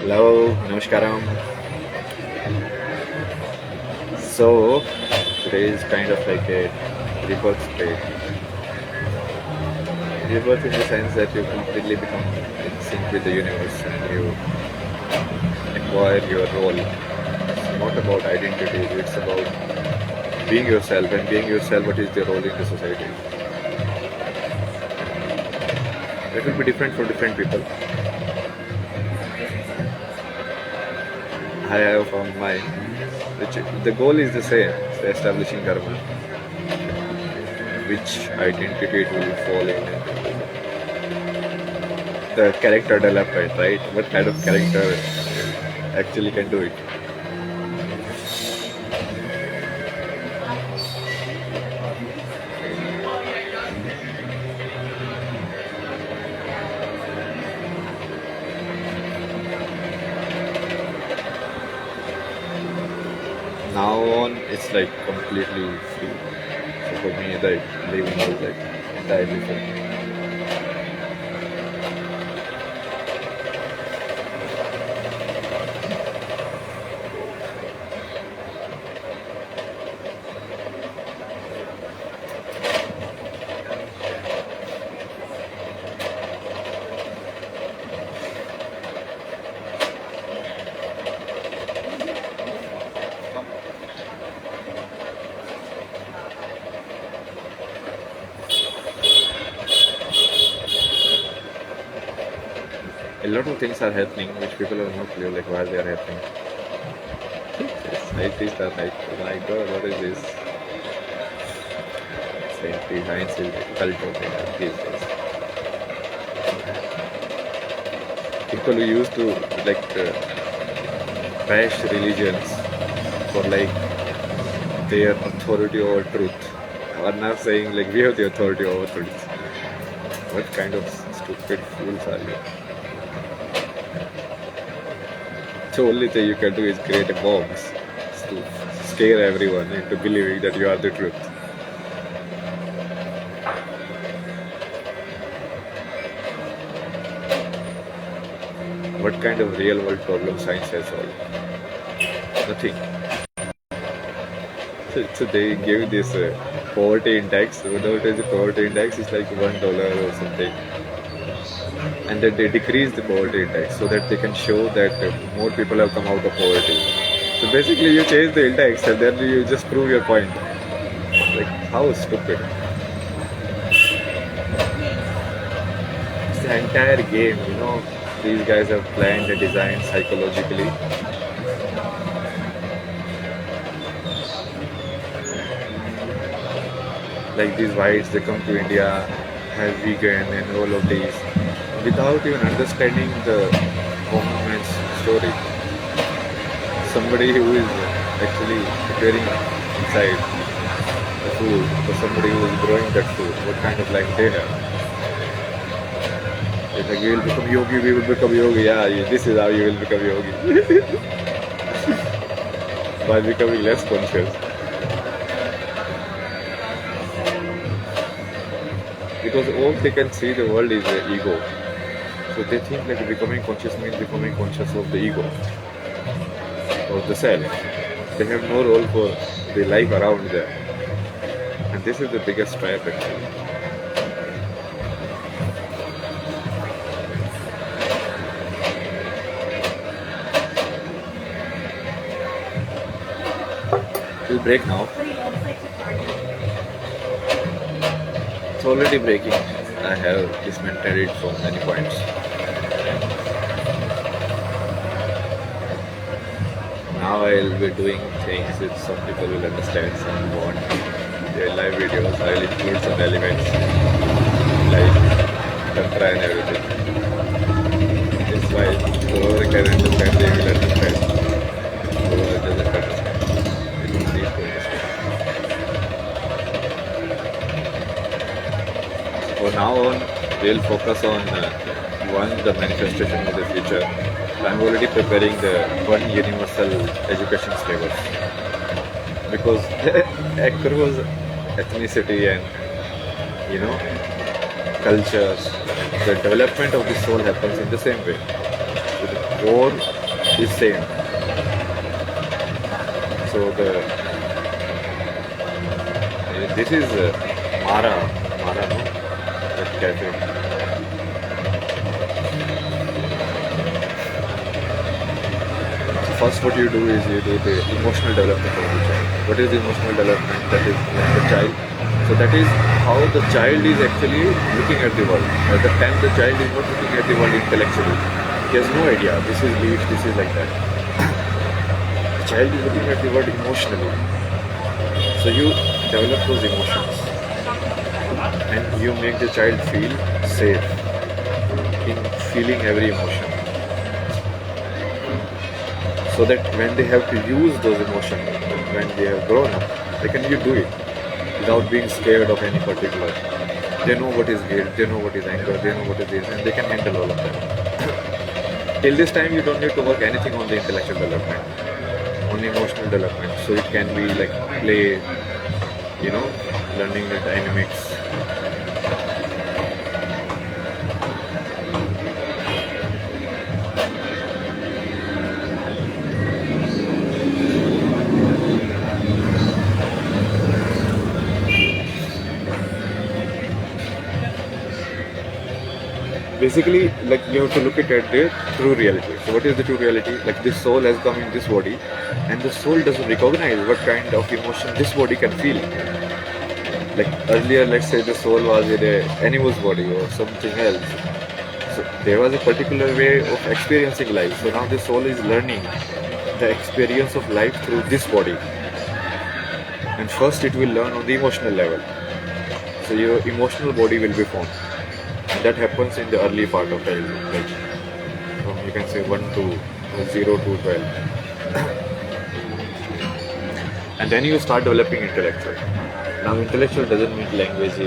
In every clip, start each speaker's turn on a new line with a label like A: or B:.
A: Hello, Namaskaram. So, today is kind of like a rebirth state. Rebirth in the sense that you completely become in sync with the universe and you acquire your role. It's not about identity, it's about being yourself, and being yourself, what is your role in the society. That will be different for different people. I have found mine, which the goal is the same, establishing dharma. Which identity it will fall in, the character development, right? What kind of character actually can do it? Now on, it's like completely free. So for me, like living is like entirely free. A lot of things are happening which people have no clue like why they are happening. Scientists are like, oh my god, what is this? Science is like cult of it these days. People who used to like bash religions for like their authority over truth are now saying like we have the authority over truth. What kind of stupid fools are you? The only thing you can do is create a bombs to scare everyone into believing that you are the truth. What kind of real world problem science has solved? Nothing. So they give this poverty index. Whatever it is, the poverty index is like $1 or something. And then they decrease the poverty index so that they can show that more people have come out of poverty. So basically you change the index and then you just prove your point. Like, how stupid. It's the entire game, these guys have planned and designed psychologically. Like these whites, they come to India, have vegan and all of these, without even understanding the common man's story. Somebody who is actually preparing inside the food, for somebody who is growing that food, what kind of life they have. It's like we will become yogi, we will become yogi. Yeah, this is how you will become yogi. By becoming less conscious. Because all they can see the world is the ego. So they think like becoming conscious means becoming conscious of the ego, of the self. They have no role for the life around them. And this is the biggest trap actually. We'll break now. It's already breaking. I have dismantled it from many points. Now I'll be doing things which some people will understand, some won't. Their live videos, I'll include some elements like tantra and everything. That's why whoever can understand, they will understand. Whoever doesn't understand, they don't need to understand. For now on, we'll focus on the manifestation of the future. I'm already preparing the one universal education syllabus because across ethnicity and cultures, the development of the soul happens in the same way. core is same. So this is Mara, no? That cafe. First, what you do is you do the emotional development of the child. What is emotional development? That is like the child. So that is how the child is actually looking at the world. At the time, the child is not looking at the world intellectually. He has no idea. This is leaf. This is like that. The child is looking at the world emotionally. So you develop those emotions, and you make the child feel safe in feeling every emotion. So that when they have to use those emotions, when they have grown up, they can do it without being scared of any particular. They know what is guilt, they know what is anger, they know what is this, and they can handle all of that. Till this time, you don't need to work anything on the intellectual development, on emotional development. So it can be like play, learning the dynamics. Basically, like you have to look at the true reality. So what is the true reality? Like this soul has come in this body, and the soul doesn't recognize what kind of emotion this body can feel. Like earlier, let's say the soul was in an animal's body or something else. So there was a particular way of experiencing life. So now the soul is learning the experience of life through this body. And first it will learn on the emotional level. So your emotional body will be formed. That happens in the early part of childhood, like from you can say 1 to 0 to 12. And then you start developing intellectual. Now intellectual doesn't mean language,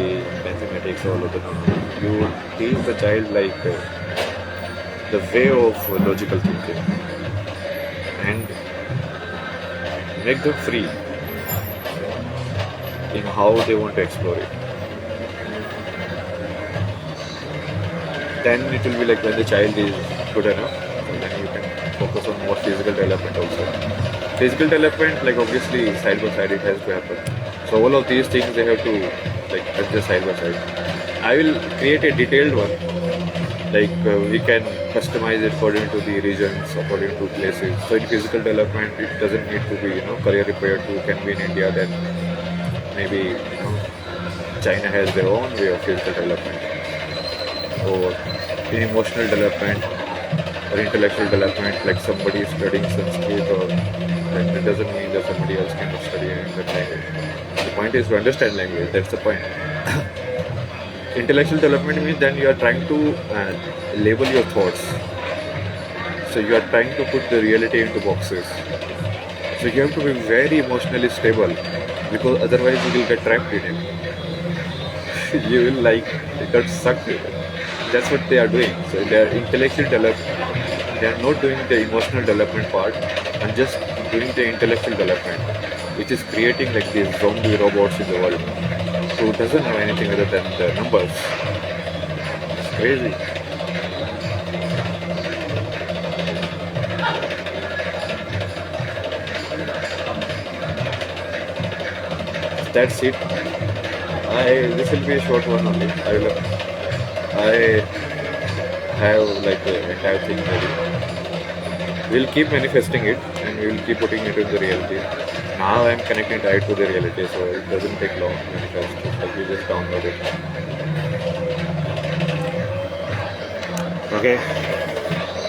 A: mathematics, all of that. You teach the child like the way of logical thinking and make them free in how they want to explore it. Then it will be like when the child is good enough, then you can focus on more physical development also. Physical development, like obviously side by side it has to happen. So all of these things they have to like adjust side by side. I will create a detailed one. Like we can customize it according to the regions, according to places. So in physical development, it doesn't need to be career prepared who can be in India. Then maybe China has their own way of physical development. Or in emotional development or intellectual development, like somebody is studying Sanskrit, or like, it doesn't mean that somebody else cannot study that language. The point is to understand language, that's the point. Intellectual development means then you are trying to label your thoughts. So you are trying to put the reality into boxes. So you have to be very emotionally stable, because otherwise you will get trapped in it. You will get sucked in it. That's what they are doing. So they are intellectual development. They are not doing the emotional development part and just doing the intellectual development, which is creating like these zombie robots in the world who doesn't know anything other than the numbers. It's crazy. That's it. This will be a short one only. I have like the entire thing ready. We'll keep manifesting it and we will keep putting it in the reality. Now I'm connecting it to the reality, so it doesn't take long to manifest. It's like we just download it. Okay.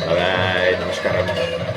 A: Bye bye. Namaskaram.